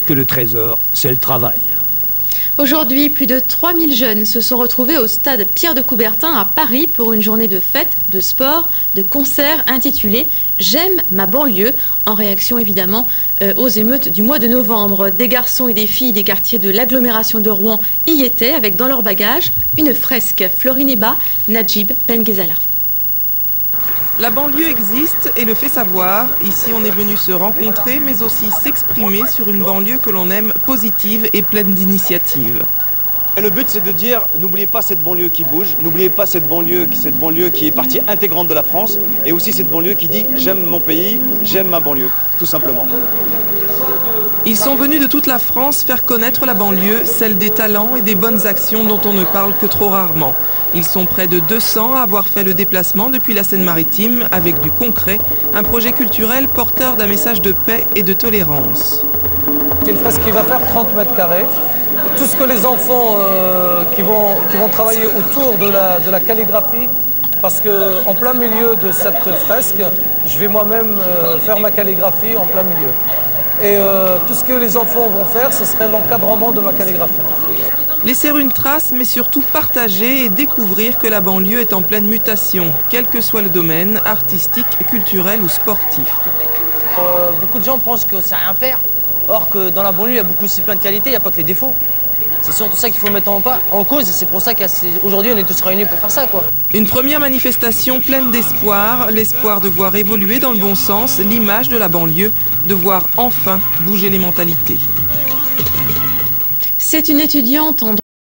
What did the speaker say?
que le trésor, c'est le travail. Aujourd'hui, plus de 3000 jeunes se sont retrouvés au stade Pierre de Coubertin à Paris pour une journée de fête, de sport, de concert intitulée « J'aime ma banlieue » en réaction évidemment aux émeutes du mois de novembre. Des garçons et des filles des quartiers de l'agglomération de Rouen y étaient avec dans leur bagage une fresque. Florine Eba, Najib Benguezala. La banlieue existe et le fait savoir. Ici, on est venu se rencontrer, mais aussi s'exprimer sur une banlieue que l'on aime positive et pleine d'initiatives. Le but, c'est de dire, n'oubliez pas cette banlieue qui bouge, n'oubliez pas cette banlieue qui est partie intégrante de la France, et aussi cette banlieue qui dit, j'aime mon pays, j'aime ma banlieue, tout simplement. Ils sont venus de toute la France faire connaître la banlieue, celle des talents et des bonnes actions dont on ne parle que trop rarement. Ils sont près de 200 à avoir fait le déplacement depuis la Seine-Maritime avec du concret, un projet culturel porteur d'un message de paix et de tolérance. C'est une fresque qui va faire 30 mètres carrés. Tout ce que les enfants qui vont travailler autour de la calligraphie, parce qu'en plein milieu de cette fresque, je vais moi-même faire ma calligraphie en plein milieu. Et tout ce que les enfants vont faire, ce serait l'encadrement de ma calligraphie. Laisser une trace, mais surtout partager et découvrir que la banlieue est en pleine mutation, quel que soit le domaine, artistique, culturel ou sportif. Beaucoup de gens pensent que c'est rien faire, or que dans la banlieue, il y a beaucoup aussi plein de qualités, il n'y a pas que les défauts. C'est surtout ça qu'il faut mettre en cause, et c'est pour ça qu'aujourd'hui, on est tous réunis pour faire ça, quoi. Une première manifestation pleine d'espoir, l'espoir de voir évoluer dans le bon sens l'image de la banlieue, de voir enfin bouger les mentalités. C'est une étudiante en